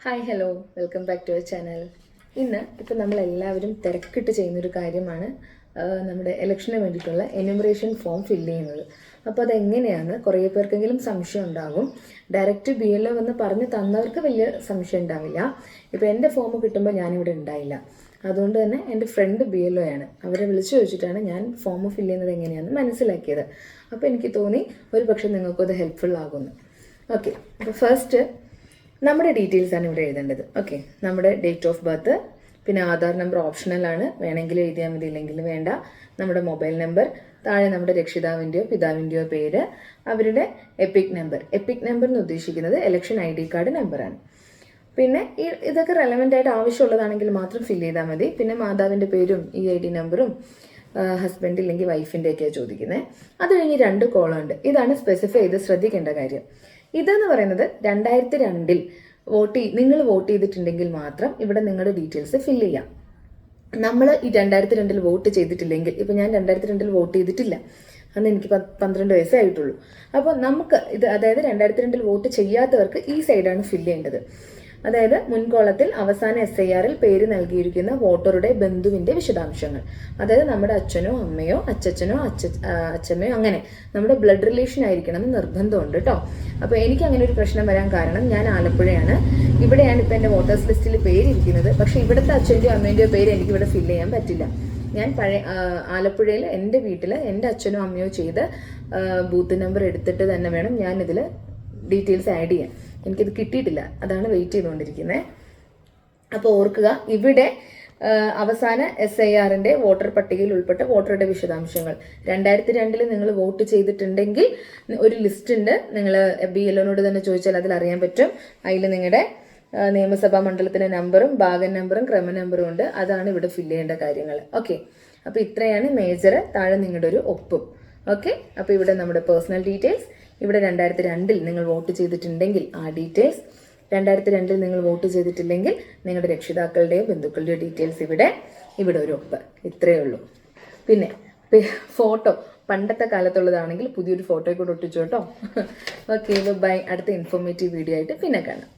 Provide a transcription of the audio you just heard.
Hi hello welcome back to our channel. ഇപ്പം നമ്മളെല്ലാവരും തിരക്കിട്ട് ചെയ്യുന്നൊരു കാര്യമാണ് നമ്മുടെ ഇലക്ഷന് വേണ്ടിയിട്ടുള്ള എന്യൂമറേഷൻ ഫോം ഫില്ല് ചെയ്യുന്നത്. അപ്പോൾ അതെങ്ങനെയാണ് കുറേ പേർക്കെങ്കിലും സംശയം ഉണ്ടാകും. ഡയറക്റ്റ് BLO എന്ന് പറഞ്ഞ് തന്നവർക്ക് വലിയ സംശയം ഉണ്ടാവില്ല. ഇപ്പോൾ എൻ്റെ ഫോം കിട്ടുമ്പോൾ ഞാനിവിടെ ഉണ്ടായില്ല. അതുകൊണ്ട് തന്നെ എൻ്റെ ഫ്രണ്ട് BLO ആണ്. അവരെ വിളിച്ചു ചോദിച്ചിട്ടാണ് ഞാൻ ഫോം ഫില്ല് ചെയ്യുന്നത് എങ്ങനെയാണെന്ന് മനസ്സിലാക്കിയത്. അപ്പോൾ എനിക്ക് തോന്നി ഒരു പക്ഷേ നിങ്ങൾക്കത് ഹെൽപ്ഫുൾ ആകുമെന്ന്. ഓക്കെ, അപ്പോൾ ഫസ്റ്റ് നമ്മുടെ ഡീറ്റെയിൽസാണ് ഇവിടെ എഴുതേണ്ടത്. ഓക്കെ, നമ്മുടെ ഡേറ്റ് ഓഫ് ബർത്ത്, പിന്നെ ആധാർ നമ്പർ ഓപ്ഷണലാണ്, വേണമെങ്കിൽ എഴുതിയാൽ മതി, ഇല്ലെങ്കിൽ വേണ്ട. നമ്മുടെ മൊബൈൽ നമ്പർ, താഴെ നമ്മുടെ രക്ഷിതാവിൻ്റെയോ പിതാവിൻ്റെയോ പേര്, അവരുടെ എപ്പിക് നമ്പർ എന്ന് ഉദ്ദേശിക്കുന്നത് ഇലക്ഷൻ ID കാർഡ് നമ്പറാണ്. പിന്നെ ഇതൊക്കെ റെലവൻ്റ് ആയിട്ട് ആവശ്യമുള്ളതാണെങ്കിൽ മാത്രം ഫില്ല് ചെയ്താൽ മതി. പിന്നെ മാതാവിൻ്റെ പേരും ID നമ്പറും ഹസ്ബൻഡ് ഇല്ലെങ്കിൽ വൈഫിൻ്റെയൊക്കെയാണ് ചോദിക്കുന്നത്. അത് കഴിഞ്ഞ് 2 കോളം ഉണ്ട്. ഇതാണ് സ്പെസിഫൈ ചെയ്ത് ശ്രദ്ധിക്കേണ്ട കാര്യം. ഇതെന്ന് പറയുന്നത് 2002 നിങ്ങൾ വോട്ട് ചെയ്തിട്ടുണ്ടെങ്കിൽ മാത്രം ഇവിടെ നിങ്ങളുടെ ഡീറ്റെയിൽസ് ഫില്ല് ചെയ്യാം. നമ്മൾ ഈ 2002 വോട്ട് ചെയ്തിട്ടില്ലെങ്കിൽ, ഇപ്പം ഞാൻ 2002 വോട്ട് ചെയ്തിട്ടില്ല, അന്ന് എനിക്ക് 12 വയസ്സേ ആയിട്ടുള്ളൂ. അപ്പോൾ നമുക്ക് ഇത്, അതായത് 2002 വോട്ട് ചെയ്യാത്തവർക്ക് ഈ സൈഡാണ് ഫില്ല് ചെയ്യേണ്ടത്. അതായത് മുൻകോളത്തിൽ അവസാന SIRൽ പേര് നൽകിയിരിക്കുന്ന വോട്ടറുടെ ബന്ധുവിൻ്റെ വിശദാംശങ്ങൾ, അതായത് നമ്മുടെ അച്ഛനോ അമ്മയോ അച്ചച്ചനോ അച്ഛമ്മയോ അങ്ങനെ നമ്മുടെ ബ്ലഡ് റിലേഷൻ ആയിരിക്കണം എന്ന് നിർബന്ധമുണ്ട് കേട്ടോ. അപ്പോൾ എനിക്ക് അങ്ങനെ ഒരു പ്രശ്നം വരാൻ കാരണം, ഞാൻ ആലപ്പുഴയാണ്. ഇവിടെയാണ് ഇപ്പോൾ എൻ്റെ വോട്ടേഴ്സ് ലിസ്റ്റിൽ പേരിരിക്കുന്നത്. പക്ഷേ ഇവിടുത്തെ അച്ഛൻ്റെയോ അമ്മേൻ്റെയോ പേര് എനിക്കിവിടെ ഫില്ല് ചെയ്യാൻ പറ്റില്ല. ഞാൻ ആലപ്പുഴയിൽ എൻ്റെ വീട്ടിൽ എൻ്റെ അച്ഛനോ അമ്മയോ ചെയ്ത് ബൂത്ത് നമ്പർ എടുത്തിട്ട് തന്നെ വേണം ഞാനിതിൽ ഡീറ്റെയിൽസ് ആഡ് ചെയ്യാൻ. എനിക്കിത് കിട്ടിയിട്ടില്ല, അതാണ് വെയിറ്റ് ചെയ്തുകൊണ്ടിരിക്കുന്നത്. അപ്പോൾ ഓർക്കുക, ഇവിടെ അവസാന SIRൻ്റെ വോട്ടർ പട്ടികയിൽ ഉൾപ്പെട്ട വോട്ടറുടെ വിശദാംശങ്ങൾ 2002 നിങ്ങൾ വോട്ട് ചെയ്തിട്ടുണ്ടെങ്കിൽ ഒരു ലിസ്റ്റ് ഉണ്ട്. നിങ്ങൾ BLOനോട് തന്നെ ചോദിച്ചാൽ അതിൽ അറിയാൻ പറ്റും. അതിൽ നിങ്ങളുടെ നിയമസഭാ മണ്ഡലത്തിൻ്റെ നമ്പറും ഭാഗം നമ്പറും ക്രമ നമ്പറും ഉണ്ട്. അതാണ് ഇവിടെ ഫില്ല് ചെയ്യേണ്ട കാര്യങ്ങൾ. ഓക്കെ, അപ്പോൾ ഇത്രയാണ് മേജർ. താഴെ നിങ്ങളുടെ ഒരു ഒപ്പും. ഓക്കെ, അപ്പോൾ ഇവിടെ നമ്മുടെ പേഴ്സണൽ ഡീറ്റെയിൽസ്, ഇവിടെ 2002 നിങ്ങൾ വോട്ട് ചെയ്തിട്ടുണ്ടെങ്കിൽ ആ ഡീറ്റെയിൽസ്, 2002 നിങ്ങൾ വോട്ട് ചെയ്തിട്ടില്ലെങ്കിൽ നിങ്ങളുടെ രക്ഷിതാക്കളുടെയോ ബന്ധുക്കളുടെയോ ഡീറ്റെയിൽസ് ഇവിടെ ഒരു ഒപ്പ്. ഇത്രയേ ഉള്ളൂ. പിന്നെ ഫോട്ടോ പണ്ടത്തെ കാലത്തുള്ളതാണെങ്കിൽ പുതിയൊരു ഫോട്ടോയെ കൂടെ ഒട്ടിച്ചു കേട്ടോ. Okay, bye. അടുത്ത ഇൻഫോർമേറ്റീവ് വീഡിയോ ആയിട്ട് പിന്നെ കാണാം.